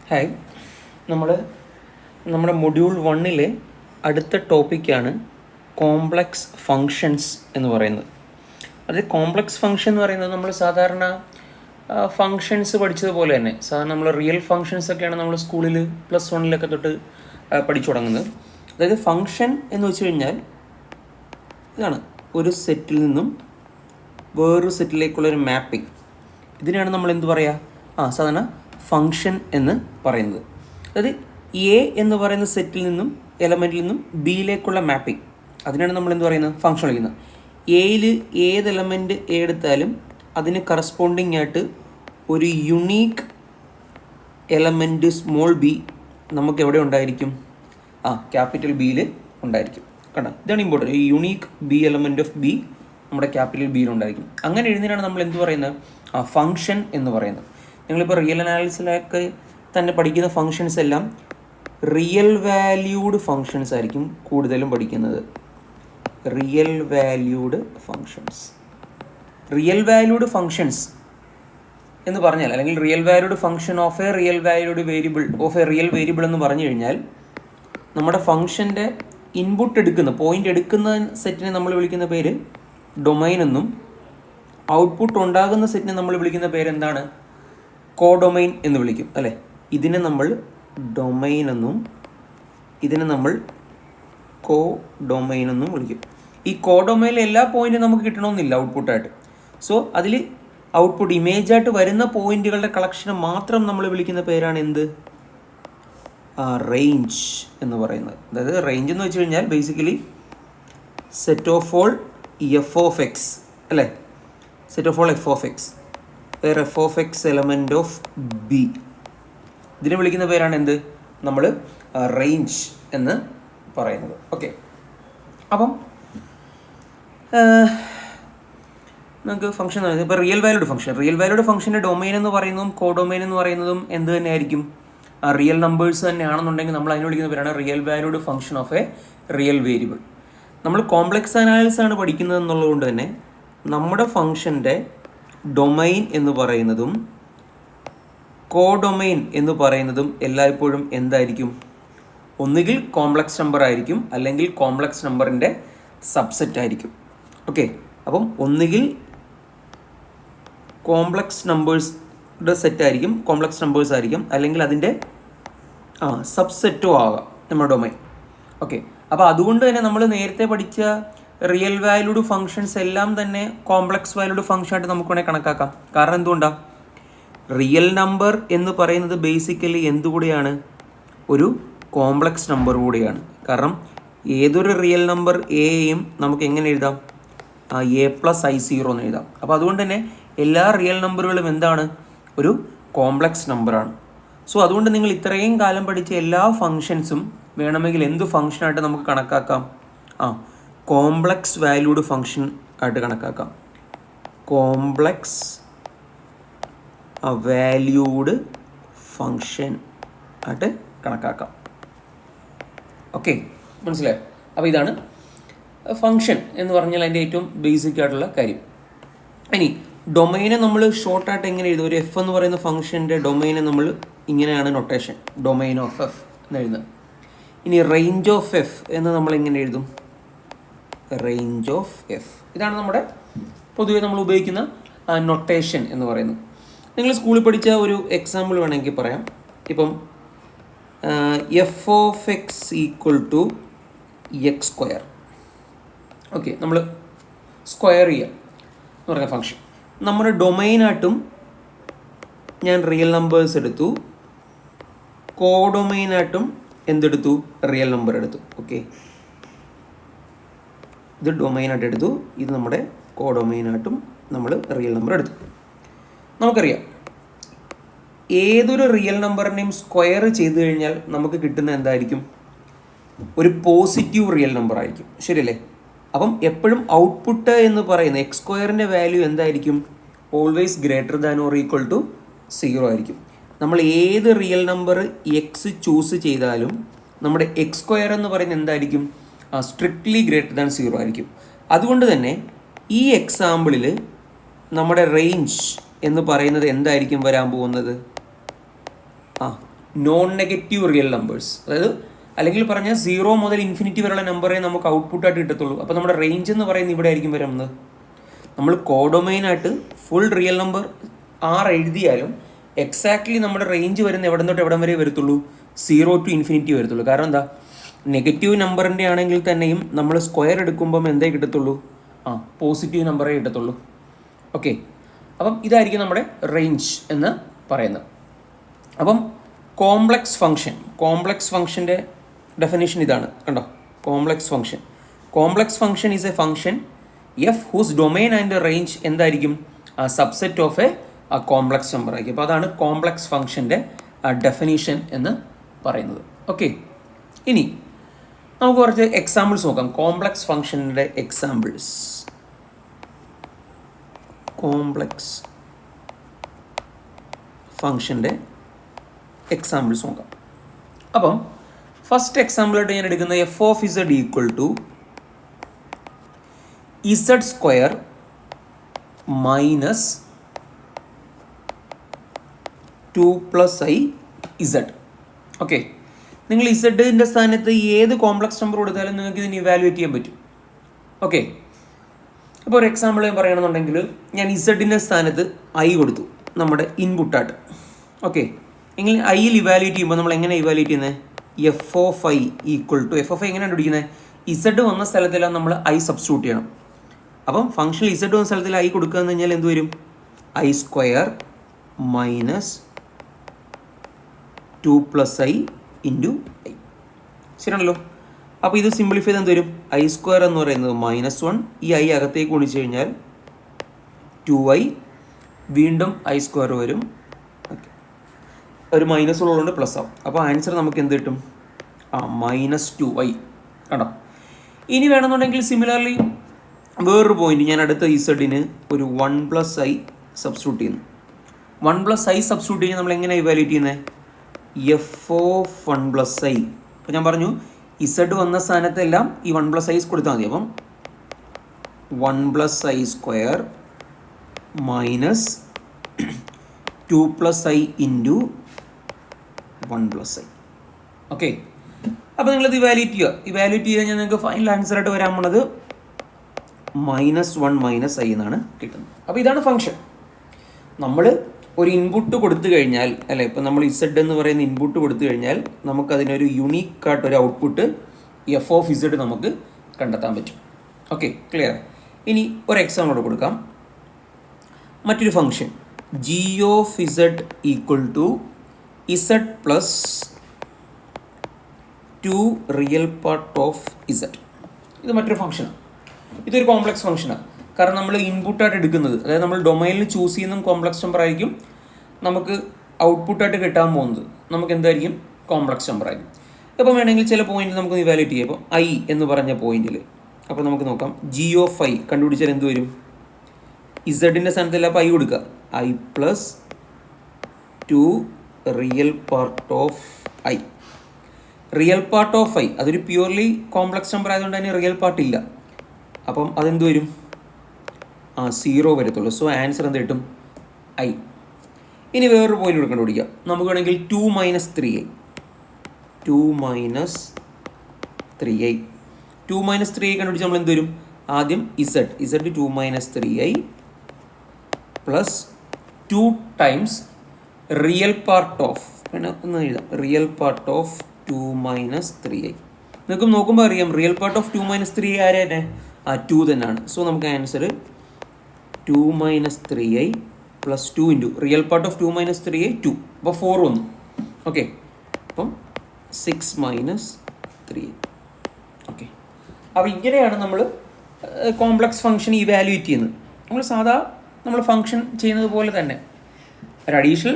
Hi, നമ്മുടെ module 1 അടുത്ത ടോപ്പിക്കാണ് കോംപ്ലക്സ് ഫങ്ഷൻസ് എന്ന് പറയുന്നത്. അത് കോംപ്ലക്സ് ഫങ്ഷൻ എന്ന് പറയുന്നത് നമ്മൾ സാധാരണ ഫങ്ഷൻസ് പഠിച്ചതുപോലെ തന്നെ സാധാരണ നമ്മൾ റിയൽ ഫങ്ഷൻസ് ഒക്കെയാണ് നമ്മൾ സ്കൂളിൽ +1 തൊട്ട് പഠിച്ചു തുടങ്ങുന്നത്. അതായത് ഫങ്ഷൻ എന്ന് വെച്ച് കഴിഞ്ഞാൽ ഇതാണ് ഒരു സെറ്റിൽ നിന്നും വേറൊരു സെറ്റിലേക്കുള്ളൊരു മാപ്പിംഗ്. ഇതിനാണ് നമ്മൾ എന്ത് പറയുക? സാധാരണ ഫങ്ഷൻ എന്ന് പറയുന്നത്. അതായത് എ എന്ന് പറയുന്ന സെറ്റിൽ നിന്നും എലമെൻറ്റിൽ നിന്നും ബിയിലേക്കുള്ള മാപ്പിംഗ്, അതിനാണ് നമ്മൾ എന്ത് പറയുന്നത്? ഫങ്ഷൻ വിളിക്കുന്നത്. എയിൽ ഏത് എലമെൻറ്റ് എടുത്താലും അതിന് കറസ്പോണ്ടിങ് ആയിട്ട് ഒരു യുണീക്ക് എലമെൻറ്റ് സ്മോൾ ബി നമുക്ക് എവിടെ ഉണ്ടായിരിക്കും? ക്യാപിറ്റൽ ബിയിൽ ഉണ്ടായിരിക്കും. കണ്ടോ, ഇതാണ് ഇമ്പോർട്ടൻറ്റ്. ഈ unique B element of B നമ്മുടെ ക്യാപിറ്റൽ ബിയിൽ ഉണ്ടായിരിക്കും. അങ്ങനെ എഴുതുന്നതിനാണ് നമ്മൾ എന്ത് പറയുന്നത്? ഫങ്ഷൻ എന്ന് പറയുന്നത്. നിങ്ങളിപ്പോൾ റിയൽ അനാലിസിലൊക്കെ തന്നെ പഠിക്കുന്ന ഫങ്ഷൻസ് എല്ലാം റിയൽ വാല്യൂഡ് ഫങ്ഷൻസ് ആയിരിക്കും കൂടുതലും പഠിക്കുന്നത്. റിയൽ വാല്യൂഡ് ഫങ്ഷൻസ് എന്ന് പറഞ്ഞാൽ, അല്ലെങ്കിൽ real valued function of A real valued variable of A real variable എന്ന് പറഞ്ഞു കഴിഞ്ഞാൽ നമ്മുടെ ഫങ്ഷൻ്റെ ഇൻപുട്ട് എടുക്കുന്ന പോയിന്റ് എടുക്കുന്ന സെറ്റിനെ നമ്മൾ വിളിക്കുന്ന പേര് ഡൊമൈൻ എന്നും, ഔട്ട്പുട്ട് ഉണ്ടാകുന്ന സെറ്റിനെ നമ്മൾ വിളിക്കുന്ന പേരെന്താണ്? കോഡൊമൈൻ എന്ന് വിളിക്കും, അല്ലേ? ഇതിനെ നമ്മൾ ഡൊമൈൻ എന്നും ഇതിനെ നമ്മൾ കോഡൊമൈൻ എന്നും വിളിക്കും. ഈ കോഡൊമൈനിൽ എല്ലാ പോയിന്റും നമുക്ക് കിട്ടണമെന്നില്ല ഔട്ട്പുട്ടായിട്ട്. സോ അതിൽ ഔട്ട്പുട്ട് ഇമേജായിട്ട് വരുന്ന പോയിന്റുകളുടെ കളക്ഷനെ മാത്രം നമ്മൾ വിളിക്കുന്ന പേരാണ് എന്ത്? റേഞ്ച് എന്ന് പറയുന്നത്. അതായത് റേഞ്ച് എന്ന് വെച്ച് കഴിഞ്ഞാൽ basically set of all f of x, അല്ലേ? Set of all f of x, where f of x element of b, ഇതിനെ വിളിക്കുന്ന പേരാണ് എന്ത്? നമ്മൾ റേഞ്ച് എന്ന് പറയുന്നത്. ഓക്കെ, അപ്പം നമുക്ക് ഫംഗ്ഷൻ ഇപ്പോൾ റിയൽ വാല്യൂഡ് ഫംഗ്ഷൻ്റെ ഡൊമൈൻ എന്ന് പറയുന്നതും കോഡൊമൈൻ എന്ന് പറയുന്നതും എന്ത് തന്നെയായിരിക്കും? റിയൽ നമ്പേഴ്സ് തന്നെയാണെന്നുണ്ടെങ്കിൽ നമ്മൾ അതിനെ വിളിക്കുന്ന പേരാണ് real valued function of A real variable. നമ്മൾ കോംപ്ലക്സ് അനാലിസിസ് ആണ് പഠിക്കുന്നത് എന്നുള്ളതുകൊണ്ട് തന്നെ നമ്മുടെ ഫംഗ്ഷൻ്റെ ഡൊമൈൻ എന്ന് പറയുന്നതും കോഡൊമൈൻ എന്ന് പറയുന്നതും എല്ലായ്പ്പോഴും എന്തായിരിക്കും? ഒന്നുകിൽ കോംപ്ലക്സ് നമ്പർ ആയിരിക്കും, അല്ലെങ്കിൽ കോംപ്ലക്സ് നമ്പറിൻ്റെ സബ്സെറ്റ് ആയിരിക്കും. ഓക്കെ, അപ്പം ഒന്നുകിൽ കോംപ്ലക്സ് നമ്പേഴ്സിൻ്റെ സെറ്റ് ആയിരിക്കും, കോംപ്ലക്സ് നമ്പേഴ്സ് ആയിരിക്കും, അല്ലെങ്കിൽ അതിൻ്റെ സബ്സെറ്റോ ആകാം നമ്മുടെ ഡൊമൈൻ. ഓക്കെ, അപ്പോൾ അതുകൊണ്ട് തന്നെ നമ്മൾ നേരത്തെ പഠിച്ച റിയൽ വാല്യൂഡ് ഫങ്ഷൻസ് എല്ലാം തന്നെ കോംപ്ലക്സ് വാല്യൂഡ് ഫങ്ഷനായിട്ട് നമുക്ക് വേണമെങ്കിൽ കണക്കാക്കാം. കാരണം എന്തുകൊണ്ടാണ്? റിയൽ നമ്പർ എന്ന് പറയുന്നത് ബേസിക്കലി എന്തുകൂടിയാണ്? ഒരു കോംപ്ലക്സ് നമ്പർ കൂടിയാണ്. കാരണം ഏതൊരു റിയൽ നമ്പർ എയും നമുക്ക് എങ്ങനെ എഴുതാം? a+i0 എന്ന് എഴുതാം. അപ്പോൾ അതുകൊണ്ട് തന്നെ എല്ലാ റിയൽ നമ്പറുകളും എന്താണ്? ഒരു കോംപ്ലക്സ് നമ്പറാണ്. സോ അതുകൊണ്ട് നിങ്ങൾ ഇത്രയും കാലം പഠിച്ച എല്ലാ ഫങ്ഷൻസും വേണമെങ്കിൽ എന്ത് ഫങ്ഷനായിട്ട് നമുക്ക് കണക്കാക്കാം? കോംപ്ലക്സ് വാല്യൂഡ് ഫങ്ഷൻ ആയിട്ട് കണക്കാക്കാം. കോംപ്ലക്സ് വാല്യൂഡ് ഫങ്ഷൻ ആയിട്ട് കണക്കാക്കാം. ഓക്കെ, മനസ്സിലായോ? അപ്പോൾ ഇതാണ് ഫങ്ഷൻ എന്ന് പറഞ്ഞാൽ അതിൻ്റെ ഏറ്റവും ബേസിക് ആയിട്ടുള്ള കാര്യം. ഇനി ഡൊമൈനെ നമ്മൾ ഷോർട്ടായിട്ട് എങ്ങനെ എഴുതും? ഒരു എഫ് എന്ന് പറയുന്ന ഫംഗ്ഷൻ്റെ ഡൊമൈനെ നമ്മൾ ഇങ്ങനെയാണ് നൊട്ടേഷൻ, ഡൊമൈൻ ഓഫ് എഫ് എന്ന് എഴുതുന്നത്. ഇനി റേഞ്ച് ഓഫ് എഫ് എന്ന് നമ്മൾ എങ്ങനെ എഴുതും? Range of F. ഇതാണ് നമ്മുടെ പൊതുവെ നമ്മൾ ഉപയോഗിക്കുന്ന നൊട്ടേഷൻ എന്ന് പറയുന്നത്. നിങ്ങൾ സ്കൂളിൽ പഠിച്ച ഒരു എക്സാമ്പിൾ വേണമെങ്കിൽ പറയാം. ഇപ്പം F of X equal to x². Okay, നമ്മൾ സ്ക്വയർ ചെയ്യുക എന്ന് പറഞ്ഞ ഫംഗ്ഷൻ. നമ്മുടെ ഡൊമൈനായിട്ടും ഞാൻ റിയൽ നമ്പേഴ്സ് എടുത്തു, കോഡൊമൈനായിട്ടും എന്തെടുത്തു? റിയൽ നമ്പർ എടുത്തു. ഓക്കെ, ഇത് ഡൊമൈനായിട്ട് എടുത്തു, ഇത് നമ്മുടെ കോഡൊമൈനായിട്ടും നമ്മൾ റിയൽ നമ്പർ എടുത്തു. നമുക്കറിയാം ഏതൊരു റിയൽ നമ്പറിനെയും സ്ക്വയർ ചെയ്ത് കഴിഞ്ഞാൽ നമുക്ക് കിട്ടുന്ന എന്തായിരിക്കും? ഒരു പോസിറ്റീവ് റിയൽ നമ്പർ ആയിരിക്കും, ശരിയല്ലേ? അപ്പം എപ്പോഴും ഔട്ട്പുട്ട് എന്ന് പറയുന്ന x² വാല്യൂ എന്തായിരിക്കും? Always greater than or equal to 0 ആയിരിക്കും. നമ്മൾ ഏത് റിയൽ നമ്പർ എക്സ് ചൂസ് ചെയ്താലും നമ്മുടെ x² എന്ന് പറയുന്നത് എന്തായിരിക്കും? സ്ട്രിക്ട്ലി ഗ്രേറ്റർ ദാൻ 0 ആയിരിക്കും. അതുകൊണ്ട് തന്നെ ഈ എക്സാമ്പിളിൽ നമ്മുടെ റേഞ്ച് എന്ന് പറയുന്നത് എന്തായിരിക്കും വരാൻ പോകുന്നത്? Non negative real numbers. അതായത് അല്ലെങ്കിൽ പറഞ്ഞാൽ 0 മുതൽ ഇൻഫിനിറ്റി വരെയുള്ള നമ്പറേ നമുക്ക് ഔട്ട്പുട്ടായിട്ട് കിട്ടത്തുള്ളൂ. അപ്പോൾ നമ്മുടെ റേഞ്ച് എന്ന് പറയുന്നത് ഇവിടെ ആയിരിക്കും വരുന്നത്. നമ്മൾ കോഡൊമൈനായിട്ട് ഫുൾ റിയൽ നമ്പർ R എഴുതിയാലും എക്സാക്ട്ലി നമ്മുടെ റേഞ്ച് വരുന്ന എവിടെ തൊട്ട് എവിടം വരെ വരത്തുള്ളൂ? 0 to ഇൻഫിനിറ്റി വരത്തുള്ളൂ. കാരണം എന്താ, നെഗറ്റീവ് നമ്പറിൻ്റെ ആണെങ്കിൽ തന്നെയും നമ്മൾ സ്ക്വയർ എടുക്കുമ്പം എന്തേ കിട്ടത്തുള്ളൂ? പോസിറ്റീവ് നമ്പറേ കിട്ടത്തുള്ളൂ. ഓക്കെ, അപ്പം ഇതായിരിക്കും നമ്മുടെ റേഞ്ച് എന്ന് പറയുന്നത്. അപ്പം കോംപ്ലക്സ് ഫംഗ്ഷൻ്റെ ഡെഫിനേഷൻ ഇതാണ്, കണ്ടോ? Complex function is a function f whose domain and range എന്തായിരിക്കും? Subset of a complex number ആയിരിക്കും. അപ്പോൾ അതാണ് കോംപ്ലക്സ് ഫംഗ്ഷൻ്റെ ഡെഫിനേഷൻ എന്ന് പറയുന്നത്. ഓക്കെ, ഇനി നമുക്ക് കുറച്ച് എക്സാമ്പിൾസ് നോക്കാം. കോംപ്ലക്സ് ഫംഗ്ഷൻ്റെ എക്സാമ്പിൾസ്. കോംപ്ലക്സ് ഫംഗ്ഷൻ്റെ എക്സാമ്പിൾസ് നോക്കാം. അപ്പം ഫസ്റ്റ് എക്സാമ്പിളായിട്ട് ഞാൻ എടുക്കുന്നത് f of Z equal to Z square minus 2 + i z. Okay, നിങ്ങൾ ഇസഡിൻ്റെ സ്ഥാനത്ത് ഏത് കോംപ്ലക്സ് നമ്പർ കൊടുത്താലും നിങ്ങൾക്ക് ഇതിന് ഇവാലുവേറ്റ് ചെയ്യാൻ പറ്റും. ഓക്കെ, ഇപ്പോൾ ഒരു എക്സാമ്പിൾ ഞാൻ പറയുകയാണെന്നുണ്ടെങ്കിൽ ഞാൻ ഇസഡിൻ്റെ സ്ഥാനത്ത് i കൊടുത്തു നമ്മുടെ ഇൻപുട്ടായിട്ട്. ഓക്കെ, എങ്കിൽ ഐയിൽ ഇവാലുവേറ്റ് ചെയ്യുമ്പോൾ നമ്മൾ എങ്ങനെ ഇവാലുവേറ്റ് ചെയ്യുന്നത്? F of I equal to F of I എങ്ങനെയാണ് പിടിക്കുന്നത്? ഇസഡ് വന്ന സ്ഥലത്തെല്ലാം നമ്മൾ ഐ സബ്സ്റ്റിറ്റ്യൂട്ട് ചെയ്യണം. അപ്പം ഫംഗ്ഷനിൽ ഇസഡ് വന്ന സ്ഥലത്തിൽ ഐ കൊടുക്കുക എന്ന് കഴിഞ്ഞാൽ എന്ത് വരും? i square minus 2 + i into I. ശരിയാണല്ലോ. അപ്പോൾ ഇത് സിംപ്ലിഫൈ ചെയ്ത് എന്ത് വരും? i സ്ക്വയർ എന്ന് പറയുന്നത് -1, ഈ ഐ അകത്തേക്ക് ഗുണിച്ച് കഴിഞ്ഞാൽ 2i, വീണ്ടും i സ്ക്വയർ വരും. ഓക്കെ, ഒരു മൈനസ് ഉള്ളതുകൊണ്ട് പ്ലസ് ആവും. അപ്പോൾ ആൻസർ നമുക്ക് എന്ത് കിട്ടും? -2i. കണ്ടോ? ഇനി വേണമെന്നുണ്ടെങ്കിൽ സിമിലർലി വേറൊരു പോയിന്റ് ഞാൻ അടുത്ത ഇസഡിന് ഒരു 1 + i സബ്സ്റ്റിറ്റ്യൂട്ട് ചെയ്യുന്നു. 1 + i സബ്സ്റ്റിറ്റ്യൂട്ട് ചെയ്യുന്നത് നമ്മൾ എങ്ങനെ ഇവാലുവേറ്റ് ചെയ്യുന്നത്? F of 1 + i. അപ്പോൾ ഞാൻ പറഞ്ഞു ഇസഡ് വന്ന സ്ഥാനത്തെല്ലാം ഈ 1 + i കൊടുത്താൽ മതി. അപ്പം 1 + i square minus 2 + i into 1 + i. Okay, അപ്പോൾ നിങ്ങളിത് ഇവാലുവേറ്റ് ചെയ്ത് കഴിഞ്ഞാൽ നിങ്ങൾക്ക് ഫൈനൽ ആൻസറായിട്ട് വരാൻ പോണത് -1 - i എന്നാണ് കിട്ടുന്നത്. അപ്പോൾ ഇതാണ് ഫംഗ്ഷൻ. നമ്മൾ ഒരു ഇൻപുട്ട് കൊടുത്തു കഴിഞ്ഞാൽ, അല്ലേ, ഇപ്പം നമ്മൾ ഇസഡ് എന്ന് പറയുന്ന ഇൻപുട്ട് കൊടുത്തു കഴിഞ്ഞാൽ നമുക്കതിനൊരു യുണീക്കായിട്ടൊരു ഔട്ട്പുട്ട് എഫ് ഓഫ് ഇസഡ് നമുക്ക് കണ്ടെത്താൻ പറ്റും. Okay, clear. ഇനി ഒരു എക്സാമ്പിൾ കൂടെ കൊടുക്കാം. മറ്റൊരു function G of Z equal to Z plus 2 real part of Z. ഇത് മറ്റൊരു ഫംഗ്ഷനാണ്. ഇതൊരു കോംപ്ലക്സ് ഫംഗ്ഷനാണ്. കാരണം നമ്മൾ ഇൻപുട്ടായിട്ട് എടുക്കുന്നത്, അതായത് നമ്മൾ ഡൊമൈനിൽ ചൂസ് ചെയ്യുന്ന കോംപ്ലക്സ് നമ്പർ ആയിരിക്കും നമുക്ക് ഔട്ട്പുട്ടായിട്ട് കിട്ടാൻ പോകുന്നത്. നമുക്ക് എന്തായിരിക്കും? കോംപ്ലക്സ് നമ്പർ ആയിരിക്കും. അപ്പോൾ വേണമെങ്കിൽ ചില പോയിന്റ് നമുക്ക് ഇവാലുവേറ്റ് ചെയ്യാം. അപ്പോൾ ഐ എന്ന് പറഞ്ഞ പോയിന്റിൽ അപ്പോൾ നമുക്ക് നോക്കാം. ജി ഓഫ് ഐ കണ്ടുപിടിച്ചാൽ എന്ത് വരും? ഇസഡിൻ്റെ സ്ഥാനത്തല്ല അപ്പോൾ ഐ കൊടുക്കുക. i + 2 real part of I. Real part of I അതൊരു പ്യൂർലി കോംപ്ലക്സ് നമ്പർ ആയതുകൊണ്ട് തന്നെ റിയൽ പാർട്ട് ഇല്ല. അപ്പം അതെന്ത് വരും? 0 വരത്തുള്ളൂ. സോ ആൻസർ എന്ത് കിട്ടും? ഐ. ഇനി വേറൊരു പോയിന്റ് കൂടെ കണ്ടുപിടിക്കാം. നമുക്ക് വേണമെങ്കിൽ 2 - 3i. 2 - 3i കണ്ടുപിടിച്ചാൽ നമ്മൾ എന്ത് വരും? ആദ്യം Z 2 - 3i plus 2 times real part of, പിന്നെ ഒന്ന് എഴുതാം, റിയൽ പാർട്ട് ഓഫ് 2 - 3i. നിങ്ങൾക്ക് നോക്കുമ്പോൾ അറിയാം റിയൽ പാർട്ട് ഓഫ് 2 - 3i ആരെ തന്നെ? 2 തന്നെയാണ്. സോ നമുക്ക് answer 2 - 3i plus 2 into real part of 2 - 3i 2. അപ്പോൾ 4 വന്നു. ഓക്കെ, അപ്പം 6 - 3i. ഓക്കെ, അപ്പോൾ ഇങ്ങനെയാണ് നമ്മൾ കോംപ്ലക്സ് ഫംഗ്ഷൻ ഇവാലുവേറ്റ് ചെയ്യുന്നത്. നമ്മൾ ഫംഗ്ഷൻ ചെയ്യുന്നത് പോലെ തന്നെ ഒരു അഡീഷണൽ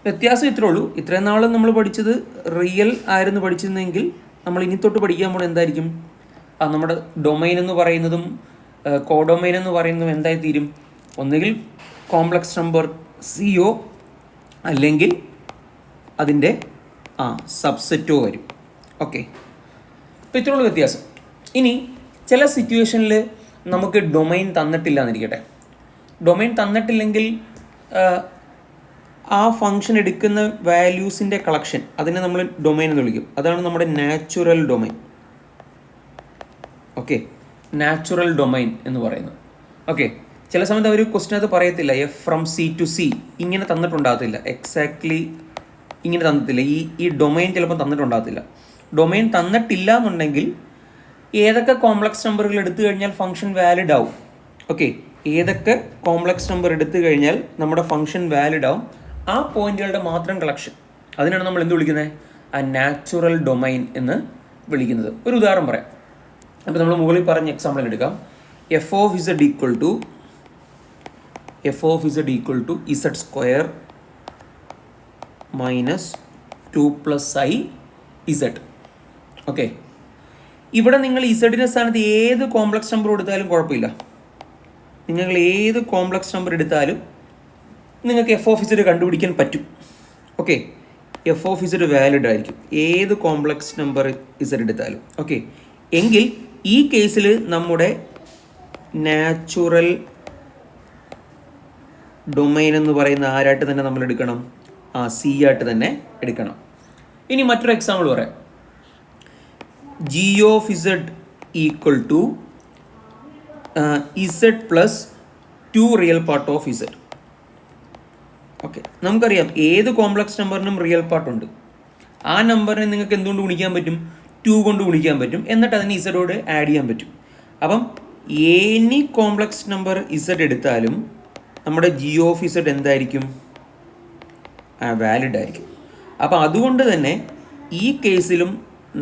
വ്യത്യാസം ഇത്രേ ഉള്ളൂ. ഇത്രയും നാൾ നമ്മൾ പഠിച്ചത് റിയൽ ആയിരുന്നു പഠിച്ചിരുന്നെങ്കിൽ നമ്മൾ ഇനി തൊട്ട് പഠിക്കാൻ പോകുന്നത് എന്തായിരിക്കും? നമ്മുടെ ഡൊമൈൻ എന്ന് പറയുന്നതും കോഡൊമൈൻ എന്ന് പറയുന്നതും എന്തായി തീരും? ഒന്നുകിൽ കോംപ്ലക്സ് നമ്പർ സിയോ അല്ലെങ്കിൽ അതിൻ്റെ സബ്സെറ്റോ വരും. ഓക്കെ, അപ്പോൾ ഇത്രയുള്ള വ്യത്യാസം. ഇനി ചില സിറ്റുവേഷനിൽ നമുക്ക് ഡൊമൈൻ തന്നിട്ടില്ല എന്നിരിക്കട്ടെ. ഡൊമൈൻ തന്നിട്ടില്ലെങ്കിൽ ആ ഫംഗ്ഷൻ എടുക്കുന്ന വാല്യൂസിൻ്റെ കളക്ഷൻ, അതിനെ നമ്മൾ ഡൊമൈൻ എന്ന് വിളിക്കും. അതാണ് നമ്മുടെ natural domain. Okay, natural domain എന്ന് പറയുന്നത്. ഓക്കെ, ചില സമയത്ത് അവർ ക്വസ്റ്റിനകത്ത് പറയത്തില്ല F from C to C ഇങ്ങനെ തന്നിട്ടുണ്ടാകത്തില്ല, എക്സാക്ട്ലി ഇങ്ങനെ തന്നിട്ടില്ല. ഈ ഡൊമൈൻ ചിലപ്പോൾ തന്നിട്ടുണ്ടാകത്തില്ല. ഡൊമൈൻ തന്നിട്ടില്ല എന്നുണ്ടെങ്കിൽ ഏതൊക്കെ കോംപ്ലക്സ് നമ്പറുകൾ എടുത്തു കഴിഞ്ഞാൽ ഫംഗ്ഷൻ വാലിഡ് ആവും. ഓക്കെ, ഏതൊക്കെ കോംപ്ലക്സ് നമ്പർ എടുത്തു കഴിഞ്ഞാൽ നമ്മുടെ ഫംഗ്ഷൻ വാലിഡ് ആവും, ആ പോയിന്റുകളുടെ മാത്രം കളക്ഷൻ, അതിനാണ് നമ്മൾ എന്ത് വിളിക്കുന്നത്? ആ നാച്ചുറൽ ഡൊമൈൻ എന്ന് വിളിക്കുന്നത്. ഒരു ഉദാഹരണം പറയാം. അപ്പോൾ നമ്മൾ മുകളിൽ പറഞ്ഞ എക്സാമ്പിൾ എടുക്കാം. F of Z equal to Z square minus 2 + i Z. Okay, ഇവിടെ നിങ്ങൾ ഇസഡിൻ്റെ സ്ഥാനത്ത് ഏത് കോംപ്ലക്സ് നമ്പർ എടുത്താലും കുഴപ്പമില്ല. നിങ്ങൾ ഏത് കോംപ്ലക്സ് നമ്പർ എടുത്താലും നിങ്ങൾക്ക് എഫ് ഓഫ് ഇസഡ് കണ്ടുപിടിക്കാൻ പറ്റും. Okay, F of Z valid ആയിരിക്കും ഏത് കോംപ്ലക്സ് നമ്പർ ഇസഡ് എടുത്താലും. ഓക്കെ, എങ്കിൽ ഈ കേസിൽ നമ്മുടെ നാച്ചുറൽ ഡൊമൈൻ എന്ന് പറയുന്ന ആരായിട്ട് തന്നെ നമ്മൾ എടുക്കണം? സി ആയിട്ട് തന്നെ എടുക്കണം. ഇനി മറ്റൊരു എക്സാമ്പിൾ പറയാം. G of Z equal to Z plus 2 real part of Z. Okay, നമുക്കറിയാം ഏത് കോംപ്ലക്സ് നമ്പറിനും റിയൽ പാർട്ടുണ്ട്. ആ നമ്പറിനെ നിങ്ങൾക്ക് എന്തുകൊണ്ട് ഗുണിക്കാൻ പറ്റും? 2 കൊണ്ട് ഗുണിക്കാൻ പറ്റും. എന്നിട്ട് അതിന് ഇസഡോട് ആഡ് ചെയ്യാൻ പറ്റും. അപ്പം എനി കോംപ്ലക്സ് നമ്പർ ഇസഡ് എടുത്താലും നമ്മുടെ ജി ഓഫ് ഇസഡ് എന്തായിരിക്കും? വാലിഡ് ആയിരിക്കും. അപ്പം അതുകൊണ്ട് തന്നെ ഈ കേസിലും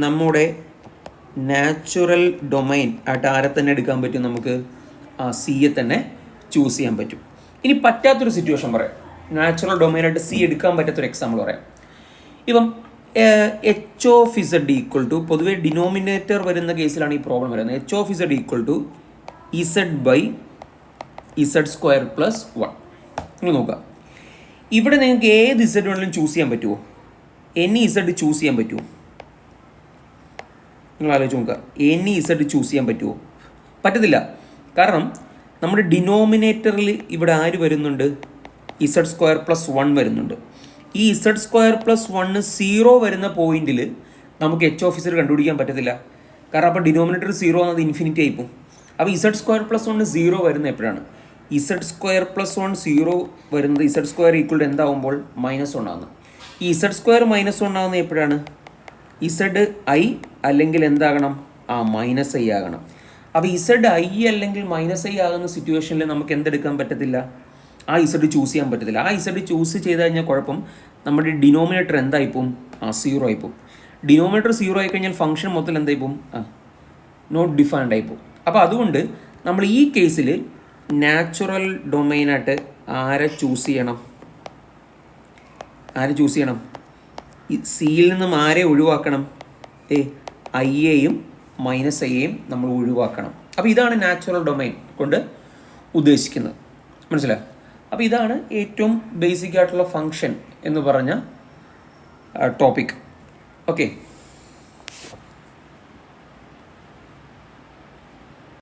നമ്മുടെ നാച്ചുറൽ ഡൊമൈൻ ആയിട്ട് ആരെ തന്നെ എടുക്കാൻ പറ്റും? നമുക്ക് സിയെ തന്നെ ചൂസ് ചെയ്യാൻ പറ്റും. ഇനി പറ്റാത്തൊരു സിറ്റുവേഷൻ പറയാം. നാച്ചുറൽ ഡൊമൈനായിട്ട് സി എടുക്കാൻ പറ്റാത്തൊരു എക്സാമ്പിൾ പറയാം. ഇപ്പം H of Z equal to, പൊതുവെ ഡിനോമിനേറ്റർ വരുന്ന കേസിലാണ് ഈ പ്രോബ്ലം വരുന്നത്. H of Z equal to Z by Z square plus 1. നിങ്ങൾ നോക്കുക, ഇവിടെ നിങ്ങൾക്ക് ഏത് ഇസഡ് വേണമെങ്കിലും ചൂസ് ചെയ്യാൻ പറ്റുമോ? എനി ഇസഡ് ചൂസ് ചെയ്യാൻ പറ്റുമോ? നിങ്ങൾ ആലോചിച്ച് നോക്കുക, എനി ഇസഡ് ചൂസ് ചെയ്യാൻ പറ്റുമോ? പറ്റത്തില്ല. കാരണം നമ്മുടെ ഡിനോമിനേറ്ററിൽ ഇവിടെ ആര് വരുന്നുണ്ട്? ഇസഡ് സ്ക്വയർ പ്ലസ് 1 വരുന്നുണ്ട്. ഈ ഇസഡ് സ്ക്വയർ പ്ലസ് 1 0 വരുന്ന പോയിന്റിൽ നമുക്ക് എച്ച് ഓഫ് ഇസഡ് കണ്ടുപിടിക്കാൻ പറ്റത്തില്ല. കാരണം അപ്പോൾ ഡിനോമിനേറ്റർ 0 എന്നത് ഇൻഫിനിറ്റി ആയിപ്പോൾ. അപ്പോൾ ഇസഡ് സ്ക്വയർ പ്ലസ് 1 0 വരുന്ന എപ്പോഴാണ്? ഇസഡ് സ്ക്വയർ പ്ലസ് 1 0 വരുന്നത് ഇസഡ് സ്ക്വയർ ഈക്വൽ ടു എന്താവുമ്പോൾ? -1 ആകുന്നു. ഈ ഇസഡ് സ്ക്വയർ -1 ആകുന്നത് എപ്പോഴാണ്? ഇസഡ് ഐ അല്ലെങ്കിൽ എന്താകണം? -i ആകണം. അപ്പോൾ ഇസഡ് ഐ അല്ലെങ്കിൽ -i ആകുന്ന സിറ്റുവേഷനിൽ നമുക്ക് എന്തെടുക്കാൻ പറ്റത്തില്ല? ആ ഇസഡ് ചൂസ് ചെയ്യാൻ പറ്റത്തില്ല. ആ ഇസഡ് ചൂസ് ചെയ്ത് കഴിഞ്ഞാൽ കുഴപ്പം, നമ്മുടെ ഡിനോമിനേറ്റർ എന്തായിപ്പോവും? 0 ആയിപ്പോവും. ഡിനോമിനേറ്റർ 0 ആയിക്കഴിഞ്ഞാൽ ഫംഗ്ഷൻ മൊത്തം എന്തായിപ്പോവും? Not defined ആയിപ്പോവും. അപ്പോൾ അതുകൊണ്ട് നമ്മൾ ഈ കേസിൽ നാച്ചുറൽ ഡൊമൈനായിട്ട് ആരെ ചൂസ് ചെയ്യണം? സിയിൽ നിന്നും ആരെ ഒഴിവാക്കണം? ഐയെയും -iയെയും നമ്മൾ ഒഴിവാക്കണം. അപ്പോൾ ഇതാണ് നാച്ചുറൽ ഡൊമൈൻ കൊണ്ട് ഉദ്ദേശിക്കുന്നത്. മനസ്സിലായോ? അപ്പോൾ ഇതാണ് ഏറ്റവും ബേസിക് ആയിട്ടുള്ള ഫംഗ്ഷൻ എന്ന് പറഞ്ഞ ടോപ്പിക്. ഓക്കെ.